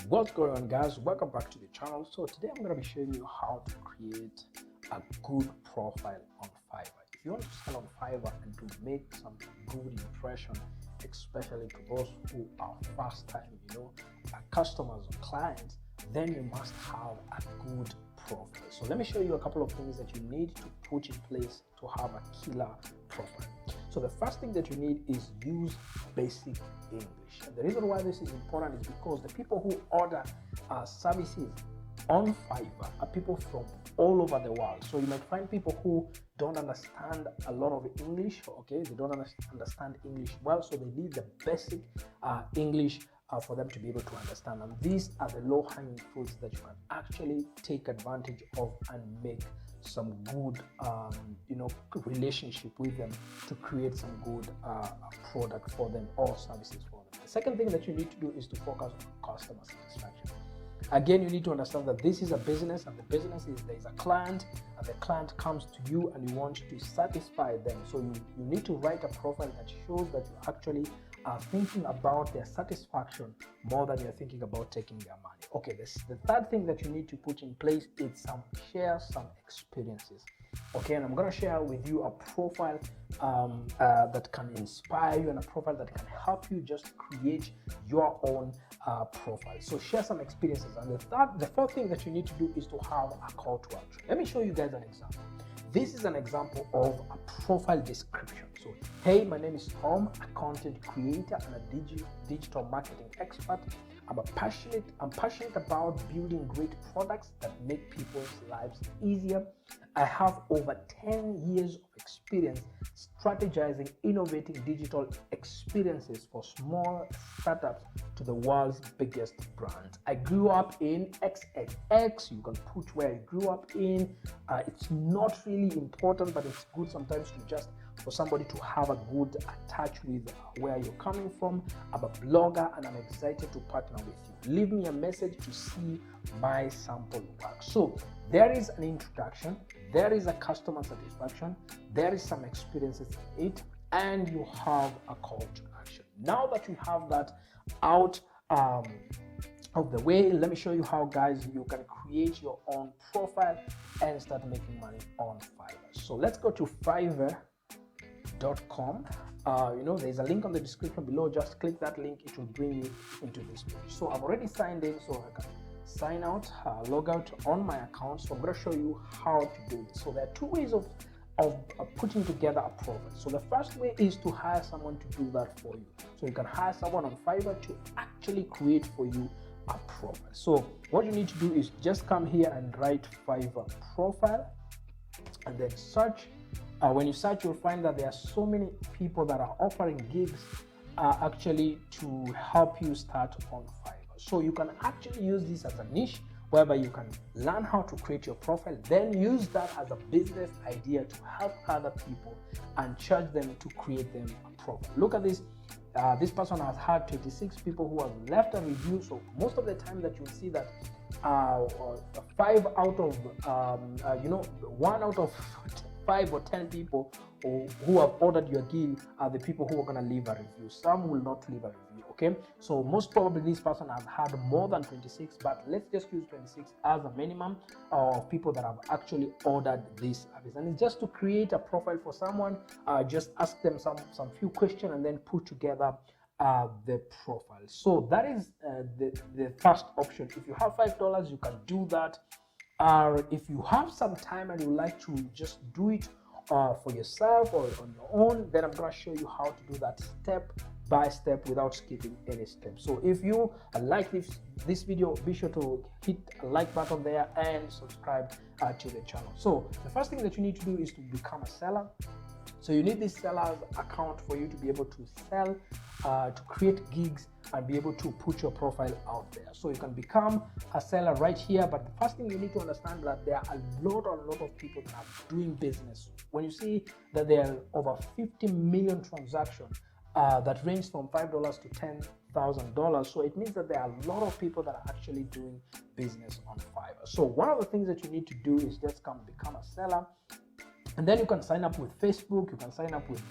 What's going on, guys? Welcome back to the channel. So today I'm going to be showing you how to create a good profile on Fiverr. If you want to sell on Fiverr and to make some good impression, especially to those who are first time customers or clients, then you must have a good profile. So let me show you a couple of things that you need to put in place to have a killer profile. So the first thing that you need is use basic English. And the reason why this is important is because the people who order services on Fiverr are people from all over the world. So you might find people who don't understand a lot of English, okay? They don't understand English well, so they need the basic English for them to be able to understand. And these are the low-hanging fruits that you can actually take advantage of and make some good relationship with them to create some good product for them or services for them. The second thing that you need to do is to focus on customer satisfaction. Again, you need to understand that this is a business, and the business is there is a client, and the client comes to you and you want to satisfy them. So you need to write a profile that shows that you actually are thinking about their satisfaction more than you're thinking about taking their money. Okay, the third thing that you need to put in place is share some experiences. Okay, and I'm going to share with you a profile that can inspire you and a profile that can help you just create your own profile. So share some experiences. And the fourth thing that you need to do is to have a call to action. Let me show you guys an example. This is an example of a profile description. So, hey, my name is Tom, a content creator and a digital marketing expert. I'm passionate about building great products that make people's lives easier. I have over 10 years of experience strategizing, innovating digital experiences for small startups to the world's biggest brands. I grew up in XXX. You can put where I grew up in. It's not really important, but it's good sometimes to just for somebody to have a good touch with where you're coming from. I'm a blogger and I'm excited to partner with you. Leave me a message to see my sample work. So there is an introduction, there is a customer satisfaction, there is some experiences in it, and you have a call to action. Now that you have that out of the way, let me show you how, guys, you can create your own profile and start making money on Fiverr. So let's go to Fiverr.com. There's a link on the description below. Just click that link, it will bring you into this page. So I've already signed in, so I can sign out, log out on my account. So I'm going to show you how to do this. So there are two ways of putting together a profile. So the first way is to hire someone to do that for you. So you can hire someone on Fiverr to actually create for you a profile. So what you need to do is just come here and write Fiverr profile and then search. When you search, you'll find that there are so many people that are offering gigs actually to help you start on Fiverr. So you can actually use this as a niche whereby you can learn how to create your profile, then use that as a business idea to help other people and charge them to create them a profile. Look at this. This person has had 26 people who have left a review. So most of the time that you'll see that 1 out of 5 or 10 people who have ordered your gig are the people who are going to leave a review. Some will not leave a review. Okay, so most probably this person has had more than 26, but let's just use 26 as a minimum of people that have actually ordered this service. And it's just to create a profile for someone. Just ask them some few questions and then put together the profile. So that is the first option. If you have $5, you can do that. If you have some time and you like to just do it for yourself or on your own, then I'm going to show you how to do that step by step without skipping any step. So if you like this video, be sure to hit a like button there and subscribe to the channel. So the first thing that you need to do is to become a seller. So you need this seller's account for you to be able to sell, to create gigs and be able to put your profile out there. So you can become a seller right here. But the first thing you need to understand that there are a lot of people that are doing business. When you see that there are over 50 million transactions that range from $5 to $10,000, so it means that there are a lot of people that are actually doing business on Fiverr. So one of the things that you need to do is just become a seller. And then you can sign up with Facebook, you can sign up with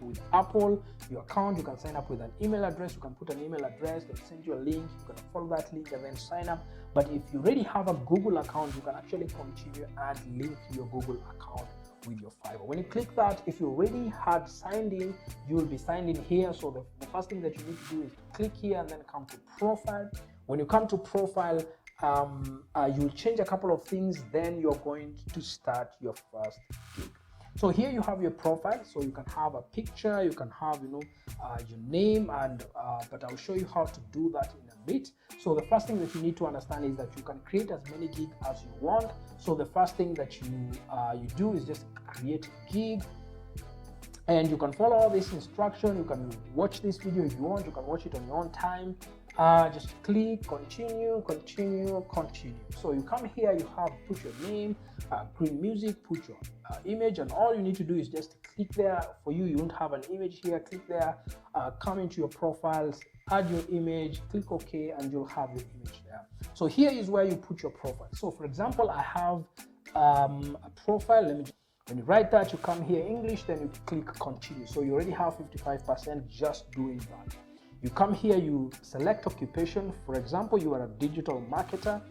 with Apple, your account, you can sign up with an email address. You can put an email address, they'll send you a link, you can follow that link and then sign up. But if you already have a Google account, you can actually continue and link your Google account with your Fiverr. When you click that, if you already had signed in, you will be signed in here. So the first thing that you need to do is click here and then come to profile. When you come to profile, you'll change a couple of things, then you're going to start your first gig. So here you have your profile, so you can have a picture, you can have your name, and but I'll show you how to do that in a bit. So the first thing that you need to understand is that you can create as many gigs as you want. So the first thing that you do is just create a gig, and you can follow all this instruction. You can watch this video if you want, you can watch it on your own time. Just click continue, continue, continue. So you come here, you have put your name, green music, put your image, and all you need to do is just click there. For you won't have an image here. Click there, come into your profiles, add your image, click OK, and you'll have your image there. So here is where you put your profile. So for example, I have a profile. When you write that, you come here English, then you click continue. So you already have 55% just doing that. You come here, you select occupation. For example, you are a digital marketer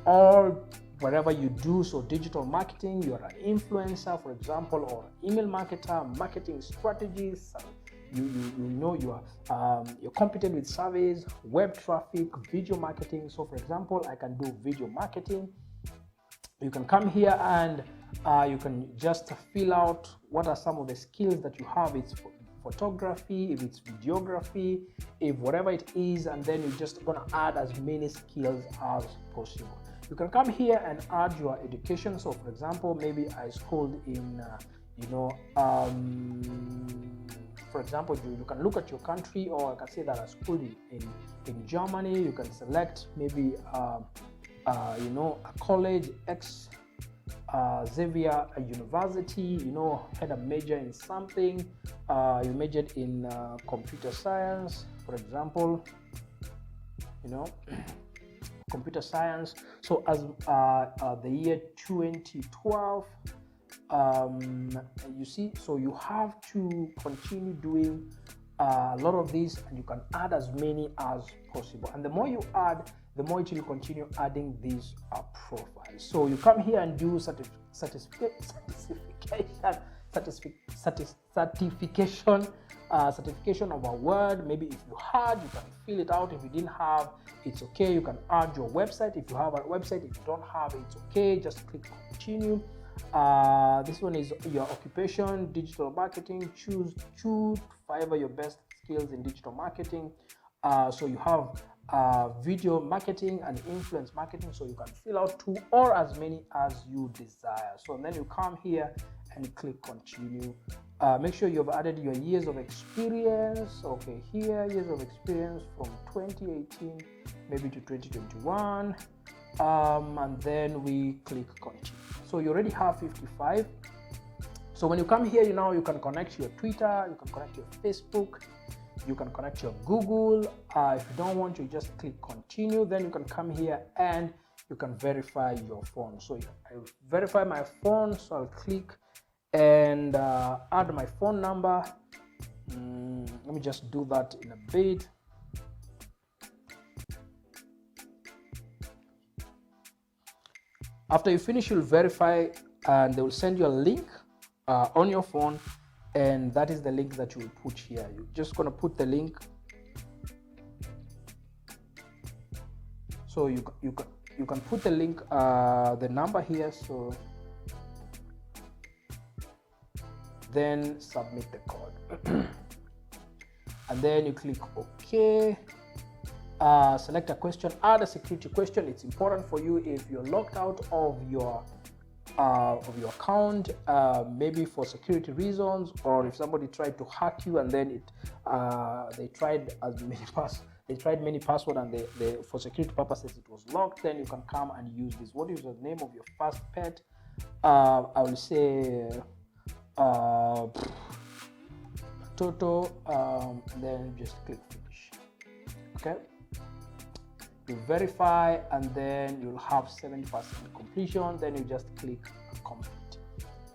or whatever you do. So digital marketing, you are an influencer, for example, or email marketer, marketing strategies. You know you are you're competent with surveys, web traffic, video marketing. So for example, I can do video marketing. You can come here and you can just fill out what are some of the skills that you have. It's for photography, if it's videography, if whatever it is, and then you're just gonna add as many skills as possible. You can come here and add your education. So for example, maybe I schooled in for example, you can look at your country, or I can say that I schooled in Germany. You can select maybe a college X, Xavier University, had a major in something. You majored in computer science, for example, computer science. So as the year 2012, you see, so you have to continue doing a lot of these, and you can add as many as possible. And the more you add, the more it will continue adding these profiles. So you come here and do certification of a word. Maybe if you had, you can fill it out. If you didn't have, it's okay. You can add your website if you have a website. If you don't have, it's okay. Just click continue. This one is your occupation, digital marketing. Choose Fiverr your best skills in digital marketing. So you have video marketing and influence marketing, so you can fill out 2 or as many as you desire. So then you come here and click continue. Make sure you've added your years of experience. Okay, here years of experience from 2018 maybe to 2021, and then we click continue. So you already have 55. So when you come here, you can connect your Twitter, you can connect your Facebook, you can connect your Google. If you don't want to, just click continue. Then you can come here and you can verify your phone. So I verify my phone, so I'll click and add my phone number. Let me just do that in a bit. After you finish, you'll verify, and they will send you a link on your phone, and that is the link that you will put here. You're just going to put the link. So you can put the link, the number here. So then submit the code, and then you click OK. Select a question, add a security question. It's important for you if you're locked out of your account, maybe for security reasons, or if somebody tried to hack you and then they tried many passwords and they for security purposes it was locked. Then you can come and use this. What is the name of your first pet? I will say Toto, then just click finish. Okay, you verify, and then you'll have 70% completion. Then you just click complete.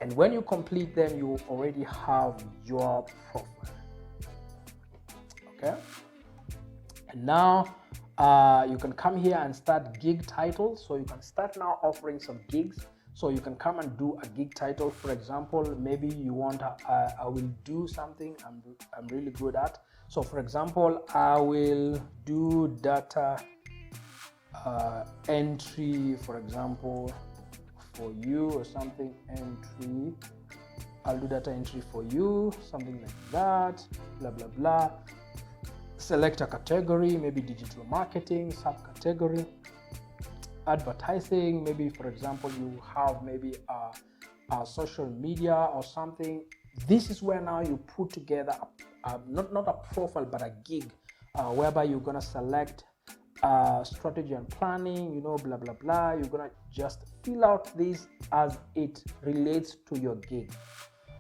And when you complete them, you already have your profile. Okay. And now you can come here and start gig titles. So you can start now offering some gigs. So you can come and do a gig title. For example, maybe you want I will do something I'm really good at. So for example, I will do data entry, for example, for you, or something entry. I'll do data entry for you, something like that, blah blah blah. Select a category, maybe digital marketing, subcategory, advertising. Maybe for example you have maybe a social media or something. This is where now you put together not a profile but a gig, whereby you're gonna select strategy and planning, you know, blah blah blah. You're gonna just fill out this as it relates to your gig.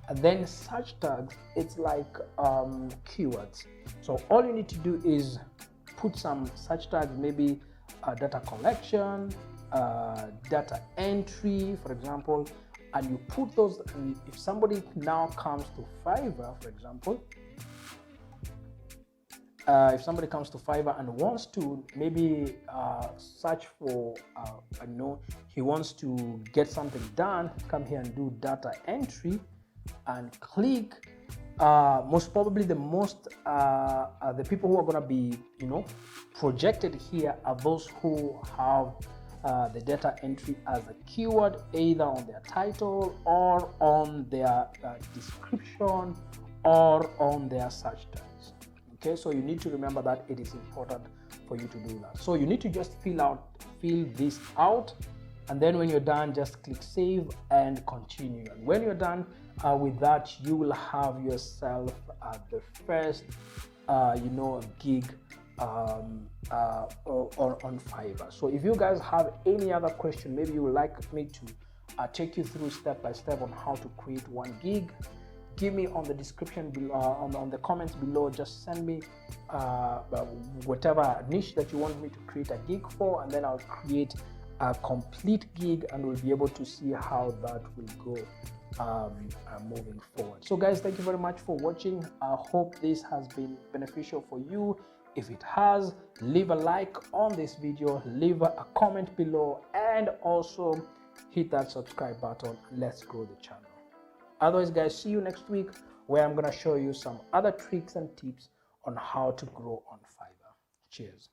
And then search tags, it's like keywords. So all you need to do is put some search tags, maybe data collection, data entry, for example, and you put those. And if somebody now comes to Fiverr, for example, if somebody comes to Fiverr and wants to maybe search for, I know he wants to get something done, come here and do data entry and click. Most probably the people who are going to be, you know, projected here are those who have the data entry as a keyword, either on their title or on their description or on their search tags. Okay, so you need to remember that it is important for you to do that. So you need to just fill this out, and then when you're done, just click save and continue. And when you're done with that, you will have yourself the first gig on Fiverr. So if you guys have any other question, maybe you would like me to take you through step by step on how to create one gig, give me on the description below, on the comments below. Just send me whatever niche that you want me to create a gig for, and then I'll create a complete gig and we'll be able to see how that will go moving forward. So guys, thank you very much for watching. I hope this has been beneficial for you. If it has, leave a like on this video, leave a comment below, and also hit that subscribe button. Let's grow the channel. Otherwise guys, see you next week, where I'm going to show you some other tricks and tips on how to grow on Fiverr. Cheers.